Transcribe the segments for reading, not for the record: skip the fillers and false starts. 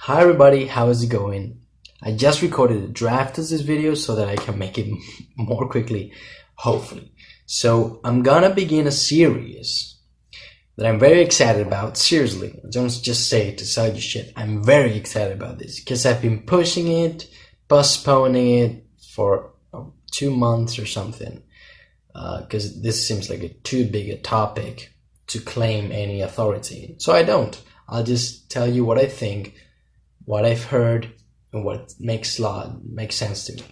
Hi everybody, how is it going? I just recorded a draft of this video so that I can make it more quickly, hopefully. So I'm gonna begin a series that I'm very excited about. Seriously, don't just say it to sell you shit. I'm very excited about this because I've been pushing it, postponing it for 2 months or something, because this seems like too big a topic to claim any authority. So I don't. I'll just tell you what I think, what I've heard, and what makes sense to me.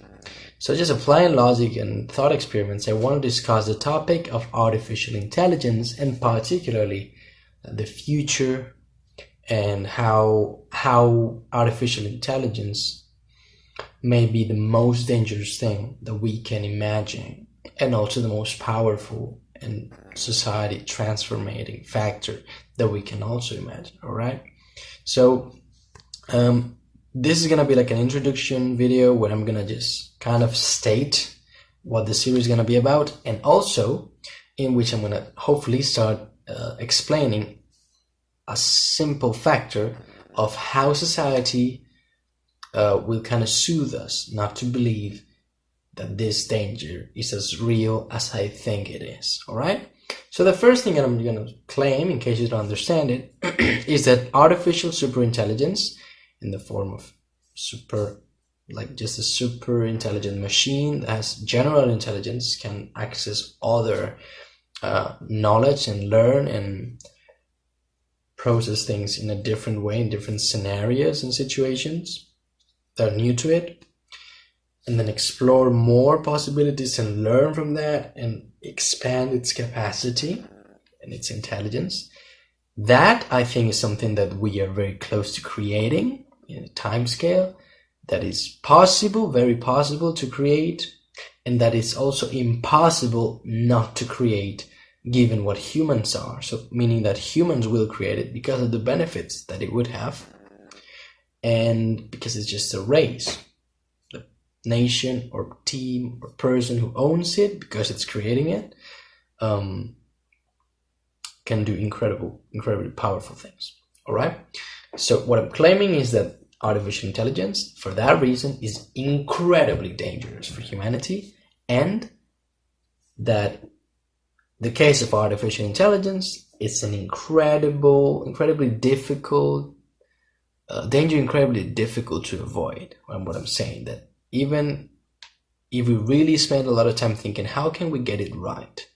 So just applying logic and thought experiments, I want to discuss the topic of artificial intelligence, and particularly the future and how artificial intelligence may be the most dangerous thing that we can imagine, and also the most powerful and society transforming factor that we can also imagine. All right, so this is gonna be like an introduction video where I'm gonna just kind of state what the series is gonna be about, and also in which I'm gonna hopefully start explaining a simple factor of how society will kind of soothe us not to believe that this danger is as real as I think it is. All right. So the first thing that I'm gonna claim, in case you don't understand it, is that artificial superintelligence, in the form of just a super intelligent machine that has general intelligence, can access other knowledge and learn and process things in a different way, in different scenarios and situations that are new to it, and then explore more possibilities and learn from that and expand its capacity and its intelligence. That, I think, is something that we are very close to creating in a time scale that is possible, very possible to create, and that is also impossible not to create given what humans are. So meaning that humans will create it because of the benefits that it would have, and because it's just a race. The nation or team or person who owns it, because it's creating it, can do incredibly powerful things. All right. So what I'm claiming is that artificial intelligence, for that reason, is incredibly dangerous for humanity, and that the case of artificial intelligence is an incredibly difficult danger, incredibly difficult to avoid. And what I'm saying, that even if we really spend a lot of time thinking, how can we get it right?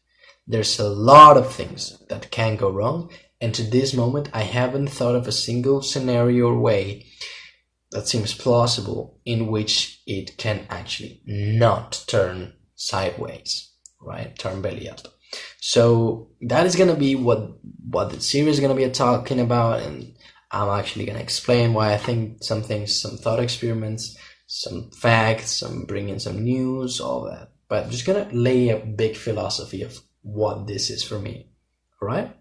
There's a lot of things that can go wrong, and to this moment, I haven't thought of a single scenario or way that seems plausible in which it can actually not turn sideways, right? Turn belly up. So that is going to be what the series is going to be talking about, and I'm actually going to explain why I think some things, some thought experiments, some facts, some bringing some news, all that. But I'm just going to lay a big philosophy of what this is for me, all right?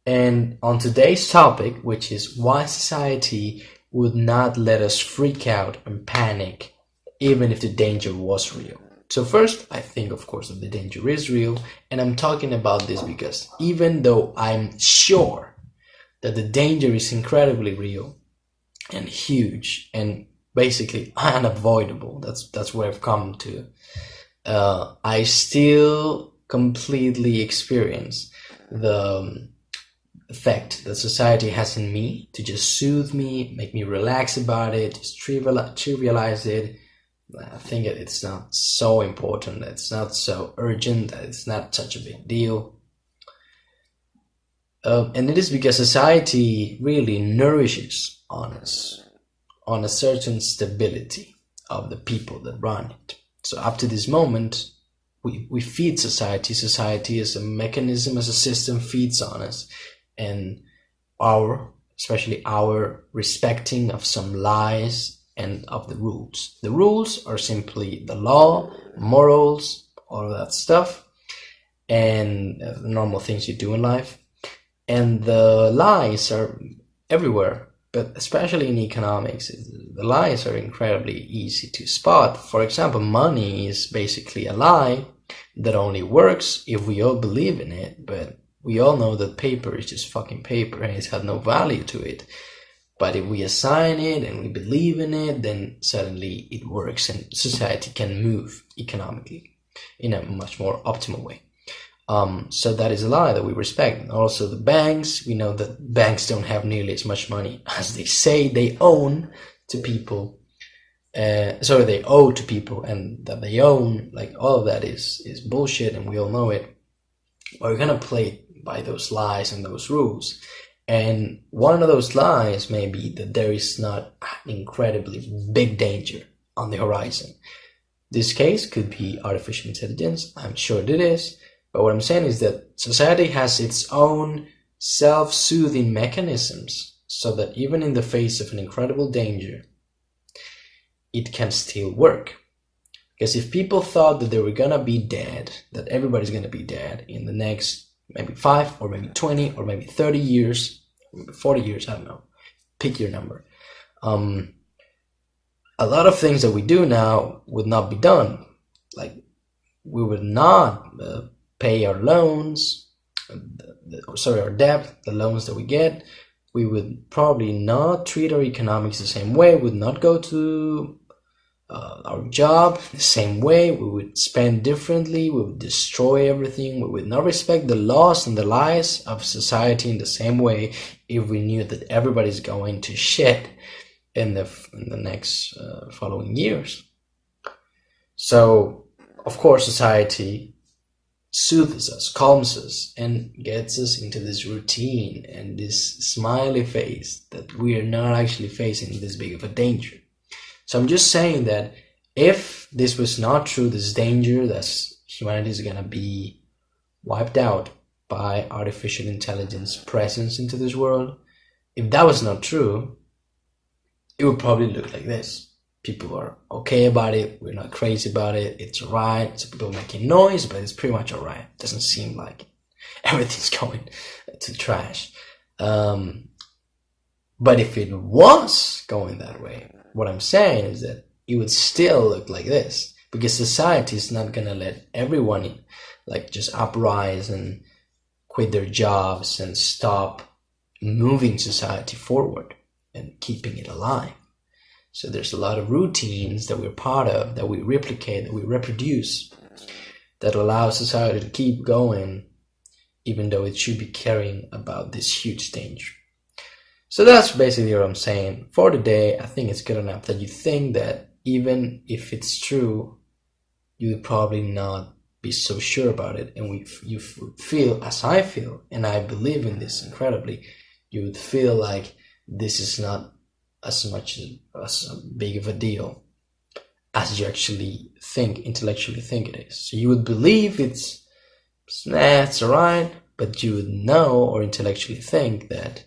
And on today's topic, which is why society would not let us freak out and panic even if the danger was real. So first, I think, of course, that the danger is real, and I'm talking about this because even though I'm sure that the danger is incredibly real and huge and basically unavoidable, that's where I've come to, I still completely experience the effect that society has in me to just soothe me, make me relax about it, just trivialize it. I think it's not so important, it's not so urgent, it's not such a big deal. And it is because society really nourishes on us, on a certain stability of the people that run it. So up to this moment, we feed society. Society as a mechanism, as a system, feeds on us. And especially our respecting of some lies and of the rules. The rules are simply the law, morals, all of that stuff, and normal things you do in life. And the lies are everywhere, but especially in economics, the lies are incredibly easy to spot. For example, money is basically a lie that only works if we all believe in it, but we all know that paper is just fucking paper and it's had no value to it. But if we assign it and we believe in it, then suddenly it works and society can move economically in a much more optimal way. So that is a lie that we respect. Also the banks, we know that banks don't have nearly as much money as they say they own to people. They owe to people, and that they own, like all of that is bullshit, and we all know it. But we're gonna play by those lies and those rules. And one of those lies may be that there is not an incredibly big danger on the horizon. This case could be artificial intelligence. I'm sure it is. But what I'm saying is that society has its own self-soothing mechanisms so that even in the face of an incredible danger, it can still work. Because if people thought that they were gonna be dead, that everybody's gonna be dead in the next maybe 5 or maybe 20 or maybe 30 years, maybe 40 years, I don't know, pick your number. A lot of things that we do now would not be done. Like, we would not pay our loans, our debt, the loans that we get. We would probably not treat our economics the same way, would not go to our job the same way, we would spend differently, we would destroy everything, we would not respect the laws and the lies of society in the same way if we knew that everybody's going to shit in the next following years. So, of course, society soothes us, calms us, and gets us into this routine and this smiley face that we are not actually facing this big of a danger. So I'm just saying that if this was not true, this danger that humanity is going to be wiped out by artificial intelligence presence into this world, if that was not true, it would probably look like this. People are okay about it, we're not crazy about it, it's alright. So people are making noise, but it's pretty much alright. It doesn't seem like everything's going to trash. But if it was going that way, what I'm saying is that it would still look like this, because society is not going to let everyone like just uprise and quit their jobs and stop moving society forward and keeping it alive. So there's a lot of routines that we're part of, that we replicate, that we reproduce, that allow society to keep going, even though it should be caring about this huge danger. So that's basically what I'm saying. For today, I think it's good enough that you think that even if it's true, you would probably not be so sure about it. And you feel as I feel, and I believe in this incredibly, you would feel like this is not as much as big of a deal as you actually intellectually think it is. So you would believe it's alright, but you would know or intellectually think that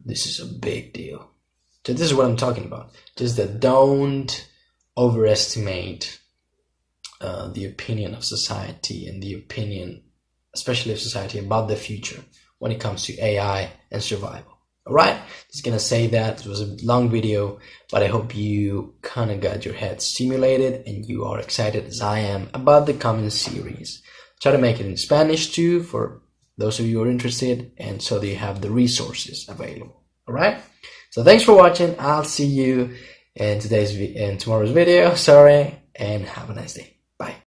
this is a big deal. So this is what I'm talking about. Just that don't overestimate the opinion of society and the opinion, especially of society, about the future when it comes to AI and survival. Alright, just gonna say that. It was a long video, but I hope you kind of got your head stimulated and you are excited as I am about the coming series. Try to make it in Spanish too, for those of you who are interested, and so that you have the resources available. Alright, so thanks for watching. I'll see you in tomorrow's video, and have a nice day. Bye.